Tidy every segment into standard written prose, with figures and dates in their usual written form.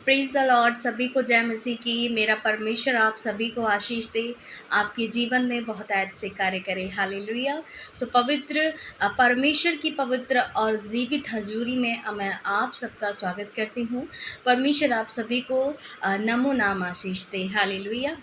Praise the Lord. सभी को जय मसीह की। मेरा परमेश्वर आप सभी को आशीष दे, आपके जीवन में बहुत ऐद से कार्य करे। हालेलुया। सो पवित्र परमेश्वर की पवित्र और जीवित हजूरी में मैं आप सबका स्वागत करती हूँ। परमेश्वर आप सभी को नमो नाम आशीष दे। हालेलुया।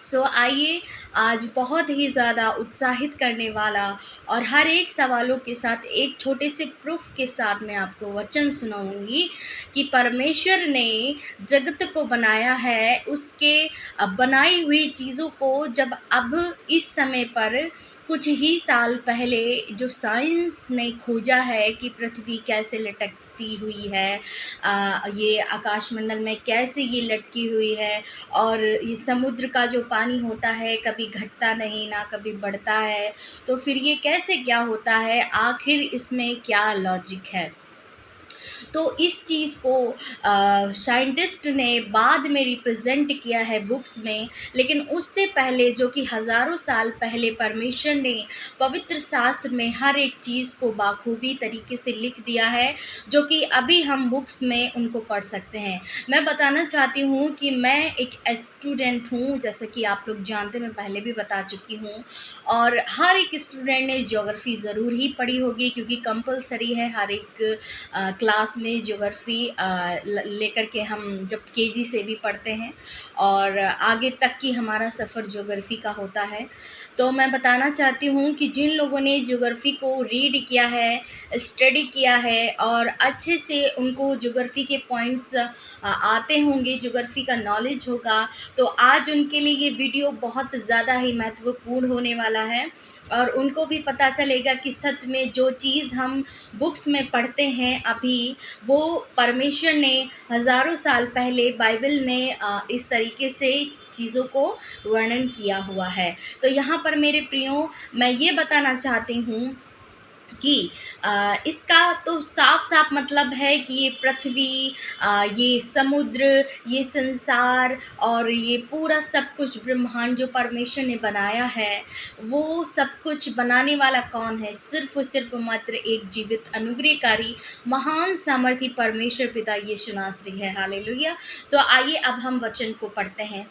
सो आइए, आज बहुत ही ज़्यादा उत्साहित करने वाला और हर एक सवालों के साथ एक छोटे से प्रूफ के साथ मैं आपको वचन सुनाऊंगी कि परमेश्वर ने जगत को बनाया है, उसके बनाई हुई चीज़ों को जब अब इस समय पर कुछ ही साल पहले जो साइंस ने खोजा है कि पृथ्वी कैसे लटकती हुई है, ये आकाशमंडल में कैसे ये लटकी हुई है, और ये समुद्र का जो पानी होता है कभी घटता नहीं ना कभी बढ़ता है, तो फिर ये कैसे क्या होता है, आखिर इसमें क्या लॉजिक है। तो इस चीज़ को साइंटिस्ट ने बाद में रिप्रेजेंट किया है बुक्स में, लेकिन उससे पहले जो कि हज़ारों साल पहले परमेश्वर ने पवित्र शास्त्र में हर एक चीज़ को बाखूबी तरीके से लिख दिया है, जो कि अभी हम बुक्स में उनको पढ़ सकते हैं। मैं बताना चाहती हूँ कि मैं एक स्टूडेंट हूँ, जैसे कि आप लोग जानते, मैं पहले भी बता चुकी हूँ, और हर एक स्टूडेंट ने ज्योग्राफी ज़रूर ही पढ़ी होगी, क्योंकि कंपलसरी है हर एक क्लास में ज्योग्राफी लेकर के हम जब केजी से भी पढ़ते हैं और आगे तक की हमारा सफ़र ज्योग्राफी का होता है। तो मैं बताना चाहती हूँ कि जिन लोगों ने ज्योग्राफी को रीड किया है, स्टडी किया है और अच्छे से उनको ज्योग्राफी के पॉइंट्स आते होंगे, ज्योग्राफी का नॉलेज होगा, तो आज उनके लिए ये वीडियो बहुत ज़्यादा ही महत्वपूर्ण होने वाला है और उनको भी पता चलेगा कि सच में जो चीज़ हम बुक्स में पढ़ते हैं अभी, वो परमेश्वर ने हज़ारों साल पहले बाइबल में इस तरीके से चीज़ों को वर्णन किया हुआ है। तो यहाँ पर मेरे प्रियो, मैं ये बताना चाहती हूँ कि इसका तो साफ साफ मतलब है कि ये पृथ्वी, ये समुद्र, ये संसार और ये पूरा सब कुछ ब्रह्मांड जो परमेश्वर ने बनाया है, वो सब कुछ बनाने वाला कौन है? सिर्फ और सिर्फ मात्र एक जीवित अनुग्रहकारी महान सामर्थी परमेश्वर पिता यीशु नासरी है। हालेलुया। सो आइए अब हम वचन को पढ़ते हैं।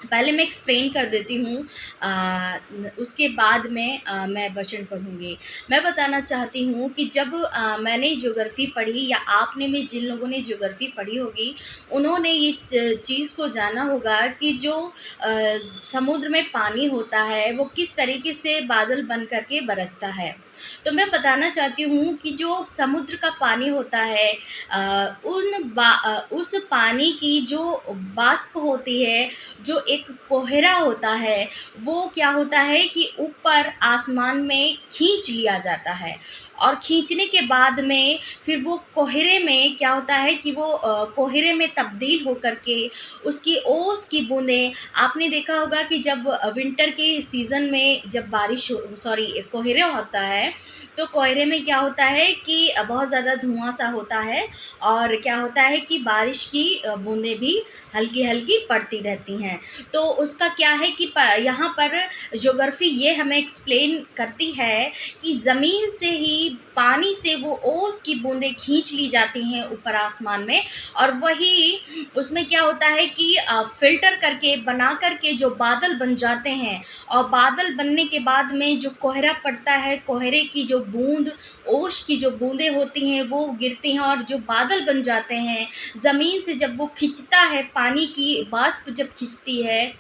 पहले मैं एक्सप्लेन कर देती हूँ, उसके बाद में मैं वचन पढ़ूँगी। मैं बताना चाहती हूँ कि जब मैंने ज्योग्राफी पढ़ी, या आपने में जिन लोगों ने ज्योग्राफी पढ़ी होगी, उन्होंने इस चीज़ को जाना होगा कि जो समुद्र में पानी होता है वो किस तरीके से बादल बन कर के बरसता है। तो मैं बताना चाहती हूँ कि जो समुद्र का पानी होता है, उस पानी की जो वाष्प होती है, जो एक कोहरा होता है, वो क्या होता है कि ऊपर आसमान में खींच लिया जाता है, और खींचने के बाद में फिर वो कोहरे में क्या होता है कि वो कोहरे में तब्दील होकर के उसकी ओस की बूंदें, आपने देखा होगा कि जब विंटर के सीज़न में जब बारिश कोहरा होता है, तो कोहरे में क्या होता है कि बहुत ज़्यादा धुआं सा होता है, और क्या होता है कि बारिश की बूंदें भी हल्की हल्की पड़ती रहती हैं। तो उसका क्या है कि यहाँ पर ज्योग्राफी ये हमें एक्सप्लेन करती है कि ज़मीन से ही पानी से वो ओस की बूंदें खींच ली जाती हैं ऊपर आसमान में, और वही उसमें क्या होता है कि फ़िल्टर करके बना करके जो बादल बन जाते हैं, और बादल बनने के बाद में जो कोहरा पड़ता है, कोहरे की जो बूंद, ओस की जो बूंदें होती हैं वो गिरती हैं और जो बादल बन जाते हैं, ज़मीन से जब वो खिंचता है, पानी की वाष्प जब खिंचती है,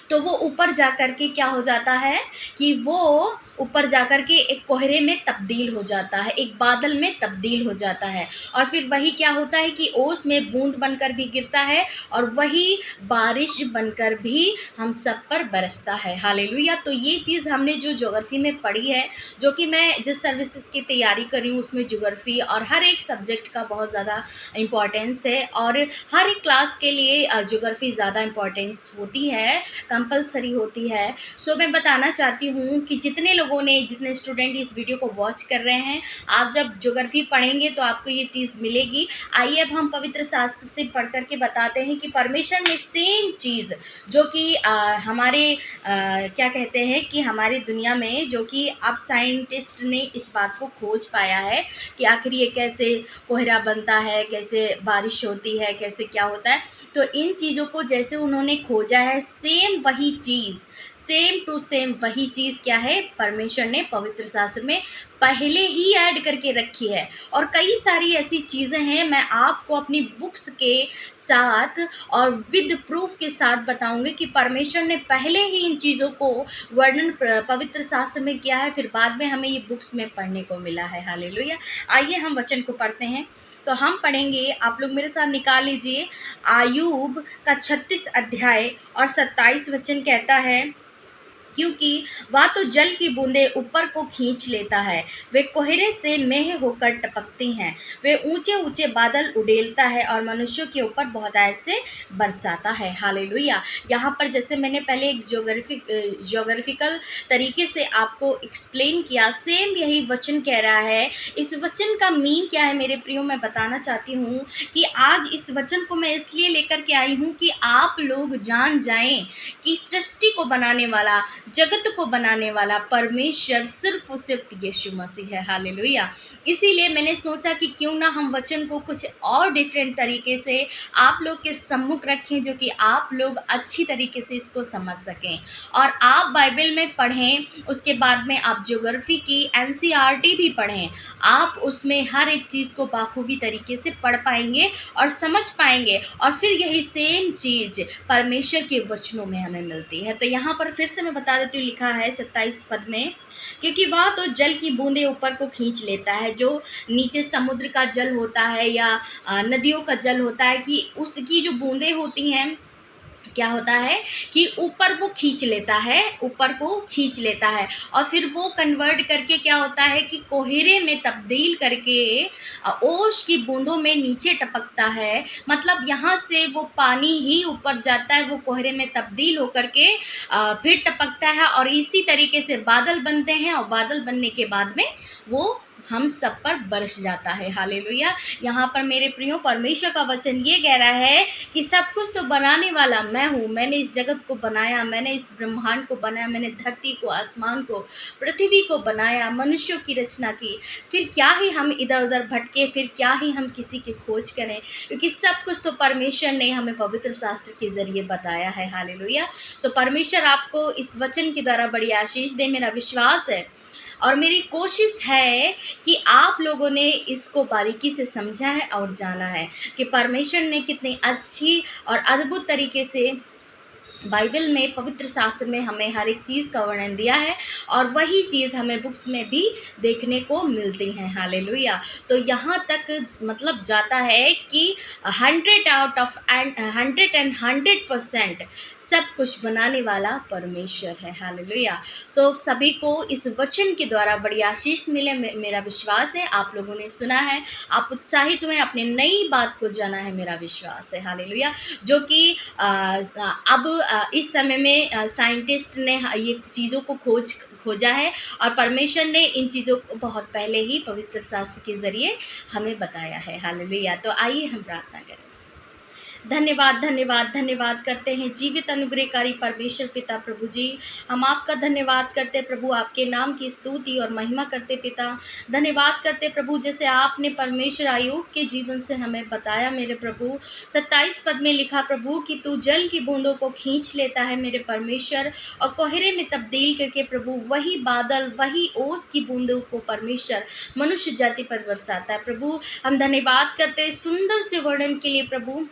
तो वो ऊपर जा कर के क्या हो जाता है कि वो ऊपर जा कर के एक कोहरे में तब्दील हो जाता है, एक बादल में तब्दील हो जाता है, और फिर वही क्या होता है कि ओस में बूंद बनकर भी गिरता है और वही बारिश बनकर भी हम सब पर बरसता है। हालेलुया। तो ये चीज़ हमने जो ज्योग्राफी में पढ़ी है, जो कि मैं जिस सर्विसेज की तैयारी कर रही हूँ उसमें ज्योग्राफी और हर एक सब्जेक्ट का बहुत ज़्यादा इम्पोर्टेंस है, और हर एक क्लास के लिए ज्योग्राफी ज़्यादा इम्पोर्टेंस होती है, कंपलसरी होती है। सो मैं बताना चाहती हूँ कि जितने लोगों लोगों ने, जितने स्टूडेंट इस वीडियो को वॉच कर रहे हैं, आप जब ज्योग्राफी पढ़ेंगे तो आपको ये चीज़ मिलेगी। आइए अब हम पवित्र शास्त्र से पढ़ करके बताते हैं कि परमेश्वर ने सेम चीज़ जो कि हमारे क्या कहते हैं कि हमारी दुनिया में, जो कि अब साइंटिस्ट ने इस बात को खोज पाया है कि आखिर ये कैसे कोहरा बनता है, कैसे बारिश होती है, कैसे क्या होता है। तो इन चीज़ों को जैसे उन्होंने खोजा है, सेम वही चीज़, सेम टू सेम वही चीज़ क्या है, परमेश्वर ने पवित्र शास्त्र में पहले ही ऐड करके रखी है। और कई सारी ऐसी चीज़ें हैं, मैं आपको अपनी बुक्स के साथ और विद प्रूफ के साथ बताऊंगी कि परमेश्वर ने पहले ही इन चीज़ों को वर्णन पवित्र शास्त्र में किया है, फिर बाद में हमें ये बुक्स में पढ़ने को मिला है। हालेलुया। आइए हम वचन को पढ़ते हैं। तो हम पढ़ेंगे, आप लोग मेरे साथ निकाल लीजिए, आयूब का 36 अध्याय और 27 वचन कहता है, क्योंकि वह तो जल की बूंदें ऊपर को खींच लेता है, वे कोहरे से मेह होकर टपकती हैं, वे ऊंचे ऊंचे बादल उड़ेलता है और मनुष्यों के ऊपर बहुतायत से बरसाता है। हालेलुया। यहाँ पर जैसे मैंने पहले एक ज्योग्राफिकल तरीके से आपको एक्सप्लेन किया, सेम यही वचन कह रहा है। इस वचन का मीन क्या है मेरे प्रियो, मैं बताना चाहती हूँ कि आज इस वचन को मैं इसलिए लेकर के आई हूँ कि आप लोग जान जाएं कि सृष्टि को बनाने वाला, जगत को बनाने वाला परमेश्वर सिर्फ और सिर्फ यीशु मसीह है। हालेलुया। इसीलिए मैंने सोचा कि क्यों ना हम वचन को कुछ और डिफरेंट तरीके से आप लोग के सम्मुख रखें, जो कि आप लोग अच्छी तरीके से इसको समझ सकें। और आप बाइबल में पढ़ें, उसके बाद में आप ज्योग्राफी की एनसीईआरटी भी पढ़ें, आप उसमें हर एक चीज़ को बाखूबी तरीके से पढ़ पाएंगे और समझ पाएंगे, और फिर यही सेम चीज़ परमेश्वर के वचनों में हमें मिलती है। तो यहाँ पर फिर से मैं बता देती हूँ, लिखा है 27 पद में, क्योंकि वह तो जल की बूंदें ऊपर को खींच लेता है। जो नीचे समुद्र का जल होता है या नदियों का जल होता है, कि उसकी जो बूंदें होती हैं, क्या होता है कि ऊपर वो खींच लेता है, ऊपर को खींच लेता है, और फिर वो कन्वर्ट करके क्या होता है कि कोहरे में तब्दील करके ओश की बूंदों में नीचे टपकता है। मतलब यहाँ से वो पानी ही ऊपर जाता है, वो कोहरे में तब्दील होकर के फिर टपकता है, और इसी तरीके से बादल बनते हैं, और बादल बनने के बाद में वो हम सब पर बरस जाता है। हालेलुया। यहाँ पर मेरे प्रियो परमेश्वर का वचन ये कह रहा है कि सब कुछ तो बनाने वाला मैं हूँ, मैंने इस जगत को बनाया, मैंने इस ब्रह्मांड को बनाया, मैंने धरती को, आसमान को, पृथ्वी को बनाया, मनुष्यों की रचना की। फिर क्या ही हम इधर उधर भटके, फिर क्या ही हम किसी की खोज करें, क्योंकि सब कुछ तो परमेश्वर ने हमें पवित्र शास्त्र के जरिए बताया है। हालेलुया। सो परमेश्वर आपको इस वचन के द्वारा बड़ी आशीष दे, मेरा विश्वास है और मेरी कोशिश है कि आप लोगों ने इसको बारीकी से समझा है और जाना है कि परमेश्वर ने कितनी अच्छी और अद्भुत तरीके से बाइबल में, पवित्र शास्त्र में हमें हर एक चीज़ का वर्णन दिया है, और वही चीज़ हमें बुक्स में भी देखने को मिलती हैं। हालेलुया। तो यहाँ तक मतलब जाता है कि 100 आउट ऑफ 100% सब कुछ बनाने वाला परमेश्वर है। हालेलुया। सो सभी को इस वचन के द्वारा बड़ी आशीष मिले, मेरा विश्वास है। आप लोगों ने सुना है, आप उत्साहित हुए, अपने नई बात को जाना है, मेरा विश्वास है। हालेलुया। जो कि अब इस समय में साइंटिस्ट ने ये चीज़ों को खोजा है, और परमेश्वर ने इन चीज़ों को बहुत पहले ही पवित्र शास्त्र के ज़रिए हमें बताया है। हालेलुया। तो आइए हम प्रार्थना करें। धन्यवाद धन्यवाद धन्यवाद करते हैं जीवित अनुग्रहकारी परमेश्वर पिता प्रभु जी, हम आपका धन्यवाद करते प्रभु, आपके नाम की स्तुति और महिमा करते पिता। धन्यवाद करते प्रभु, जैसे आपने परमेश्वर आयूब के जीवन से हमें बताया मेरे प्रभु। 27 पद में लिखा प्रभु कि तू जल की बूंदों को खींच लेता है मेरे परमेश्वर, और कोहरे में तब्दील करके प्रभु वही बादल, वही ओस की बूंदों को परमेश्वर मनुष्य जाति पर बरसाता है। प्रभु हम धन्यवाद करते सुंदर से वर्णन के लिए प्रभु,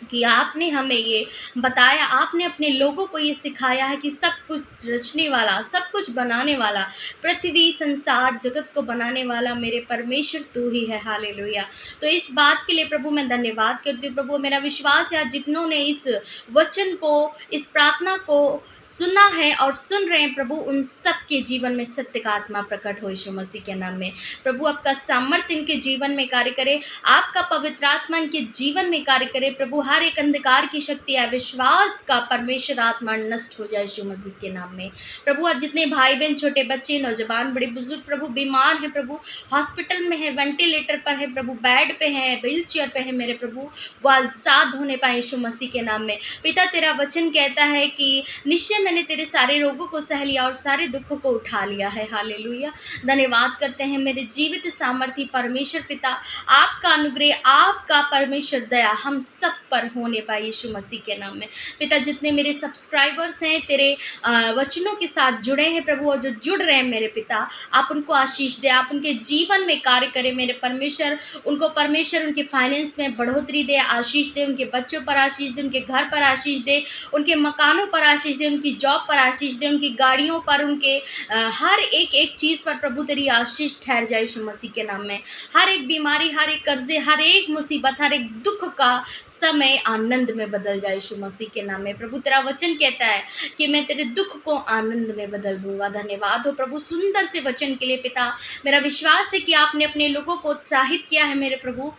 कि आपने हमें ये बताया, आपने अपने लोगों को ये सिखाया है कि सब कुछ रचने वाला, सब कुछ बनाने वाला, पृथ्वी, संसार, जगत को बनाने वाला मेरे परमेश्वर तू ही है। हालेलुया। तो इस बात के लिए प्रभु मैं धन्यवाद करती हूँ प्रभु। मेरा विश्वास है जितनों ने इस वचन को, इस प्रार्थना को सुना है और सुन रहे हैं प्रभु, उन सब के जीवन में सत्य का आत्मा प्रकट हो यीशु मसीह के नाम में। प्रभु आपका सामर्थ्य इनके जीवन में कार्य करे, आपका पवित्र आत्मा इनके जीवन में कार्य करे प्रभु। हर एक अंधकार की शक्ति अविश्वास का परमेश्वर आत्मा नष्ट हो जाए यीशु मसीह के नाम में। प्रभु आज जितने भाई बहन, छोटे बच्चे, नौजवान, बड़े बुजुर्ग प्रभु बीमार हैं, प्रभु हॉस्पिटल में है, वेंटिलेटर पर है, प्रभु बेड पे है, व्हील चेयर पे है, मेरे प्रभु वो आज़ाद होने पाए यीशु मसीह के नाम में। पिता तेरा वचन कहता है कि निश्चय मैंने तेरे सारे रोगों को सह लिया और सारे दुखों को उठा लिया है। हालेलुया। धन्यवाद करते हैं मेरे जीवित सामर्थी परमेश्वर पिता, आपका अनुग्रह, आपका परमेश्वर दया हम सब पर होने पाए यीशु मसीह के नाम में। पिता जितने मेरे सब्सक्राइबर्स हैं तेरे वचनों के साथ जुड़े हैं प्रभु, और जो जुड़ रहे हैं मेरे पिता, आप उनको आशीष दे, आप उनके जीवन में कार्य करें मेरे परमेश्वर। उनको परमेश्वर उनके फाइनेंस में बढ़ोतरी दे, आशीष दे, उनके बच्चों पर आशीष दे, उनके घर पर आशीष दे, उनके मकानों पर आशीष दे, उनकी जॉब पर आशीष दे, उनकी गाड़ियों पर, उनके हर एक चीज़ पर प्रभु तेरी आशीष ठहर जाए यीशु मसीह के नाम में। हर एक बीमारी, हर एक कर्जे, हर एक मुसीबत, हर एक दुख का समय आनंद में बदल जाए यीशु मसीह के नाम में। प्रभु तेरा वचन कहता है कि मैं तेरे दुख को आनंद में बदल दूंगा। धन्यवाद हो प्रभु सुंदर से वचन के लिए पिता। मेरा विश्वास है कि आपने अपने लोगों को उत्साहित किया है मेरे प्रभु।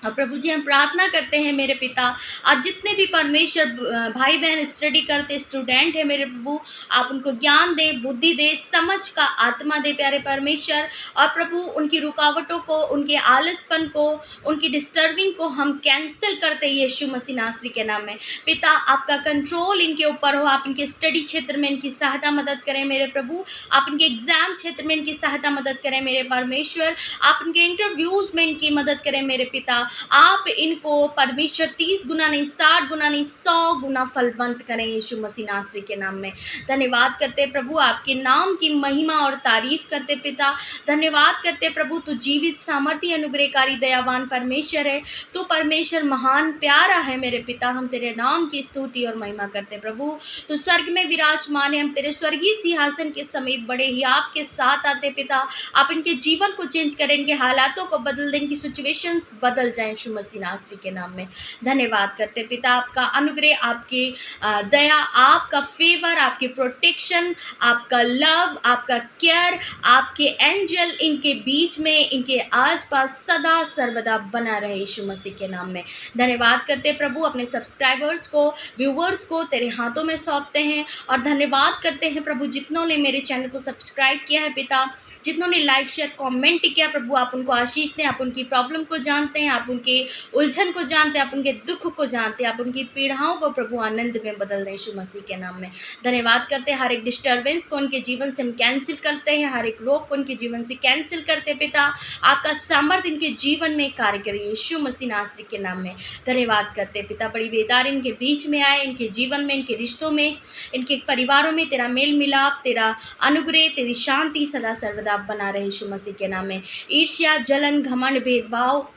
और प्रभु जी हम प्रार्थना करते हैं मेरे पिता, आज जितने भी परमेश्वर भाई बहन स्टडी करते स्टूडेंट हैं मेरे प्रभु, आप उनको ज्ञान दे, बुद्धि दे, समझ का आत्मा दे प्यारे परमेश्वर। और प्रभु उनकी रुकावटों को, उनके आलसपन को, उनकी डिस्टर्बिंग को हम कैंसिल करते हैं यीशु मसीह नासरी के नाम में। पिता आपका कंट्रोल इनके ऊपर हो, आप इनके स्टडी क्षेत्र में इनकी सहायता मदद करें मेरे प्रभु, आप इनके एग्जाम क्षेत्र में इनकी सहायता मदद करें मेरे परमेश्वर, आप इनके इंटरव्यूज़ में इनकी मदद करें मेरे पिता। आप इनको परमेश्वर 30 गुना नहीं, 60 गुना नहीं, 100 गुना फलवंत करें यीशु मसीह नासरी के नाम में। धन्यवाद करते प्रभु, आपके नाम की महिमा और तारीफ करते पिता। धन्यवाद करते प्रभु, तू जीवित सामर्थी अनुग्रहकारी दयावान परमेश्वर है, तू परमेश्वर महान प्यारा है मेरे पिता। हम तेरे नाम की स्तुति और महिमा करते प्रभु। तू स्वर्ग में विराजमान है, हम तेरे स्वर्गीय सिंहासन के समीप बड़े ही आपके साथ आते पिता। आप इनके जीवन को चेंज करें, इनके हालातों को बदल दें, इनकी सिचुएशंस बदल जाएं यीशु मसीह नासरी के नाम में। धन्यवाद करते पिता, आपका अनुग्रह, आपकी दया, आपका फेवर, आपकी प्रोटेक्शन, आपका लव, आपका केयर, आपके एंजल इनके बीच में, इनके आसपास सदा सर्वदा बना रहे यीशु मसीह के नाम में। धन्यवाद करते प्रभु, अपने सब्सक्राइबर्स को, व्यूवर्स को तेरे हाथों में सौंपते हैं। और धन्यवाद करते हैं प्रभु जितनों ने मेरे चैनल को सब्सक्राइब किया है पिता, जितनों ने लाइक शेयर कमेंट किया प्रभु, आप उनको आशीष दें। आप उनकी प्रॉब्लम को जानते हैं, आप उनके उलझन को जानते हैं, आप उनके दुख को जानते हैं, आप उनकी पीड़ाओं को प्रभु आनंद में बदल दें यीशु मसीह के नाम में। धन्यवाद करते हैं, हर एक डिस्टर्बेंस को उनके जीवन से हम कैंसिल करते हैं, हर एक रोग को उनके जीवन से कैंसिल करते पिता। आपका सामर्थ्य इनके जीवन में कार्य करिए यीशु मसीह नासरी के नाम में। धन्यवाद करते पिता, बड़ी बेदार इनके बीच में आए, इनके जीवन में, इनके रिश्तों में, इनके परिवारों में तेरा मेल मिलाप, तेरा अनुग्रह, तेरी शांति सदा सर्वदा बना रहे यीशु मसीह के नाम में। ईर्ष्या, जलन, घमंड, भेदभाव,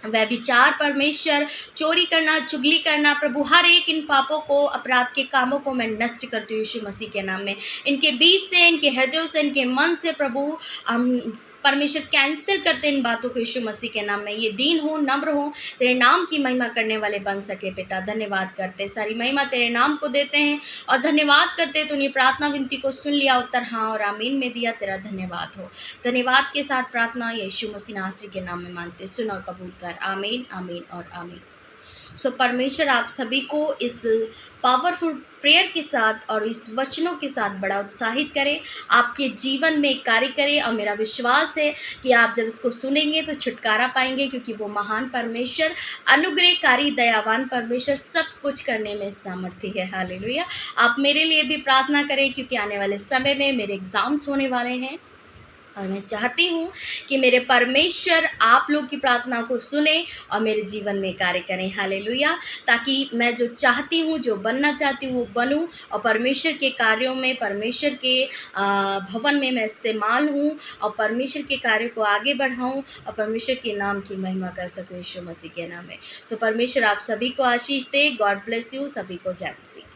व्यभिचार परमेश्वर, चोरी करना, चुगली करना प्रभु, हर एक इन पापों को, अपराध के कामों को मैं नष्ट करती हूँ यीशु मसीह के नाम में। इनके बीच से, इनके हृदयों से, इनके मन से प्रभु हम परमेश्वर कैंसिल करते इन बातों को यीशु मसीह के नाम में। ये दीन हो, नम्र हो, तेरे नाम की महिमा करने वाले बन सके पिता। धन्यवाद करते, सारी महिमा तेरे नाम को देते हैं और धन्यवाद करते तूने प्रार्थना विनती को सुन लिया, उत्तर हाँ और आमीन में दिया, तेरा धन्यवाद हो। धन्यवाद के साथ प्रार्थना यीशु मसीह नासरी के नाम में मांगते, सुन और कबूल कर। आमीन, आमीन और आमीन। सो परमेश्वर आप सभी को इस पावरफुल प्रेयर के साथ और इस वचनों के साथ बड़ा उत्साहित करे, आपके जीवन में कार्य करे। और मेरा विश्वास है कि आप जब इसको सुनेंगे तो छुटकारा पाएंगे, क्योंकि वो महान परमेश्वर, अनुग्रहकारी दयावान परमेश्वर सब कुछ करने में सामर्थ्य है। हालेलुया। आप मेरे लिए भी प्रार्थना करें, क्योंकि आने वाले समय में मेरे एग्ज़ाम्स होने वाले हैं और मैं चाहती हूँ कि मेरे परमेश्वर आप लोग की प्रार्थना को सुने और मेरे जीवन में कार्य करें। हालेलुया। ताकि मैं जो चाहती हूँ, जो बनना चाहती हूँ, वो बनूँ और परमेश्वर के कार्यों में, परमेश्वर के भवन में मैं इस्तेमाल हूँ और परमेश्वर के कार्य को आगे बढ़ाऊँ और परमेश्वर के नाम की महिमा कर सकूँ यीशु मसीह के नाम में। सो परमेश्वर आप सभी को आशीष दे। God bless you. सभी को जय मसीह।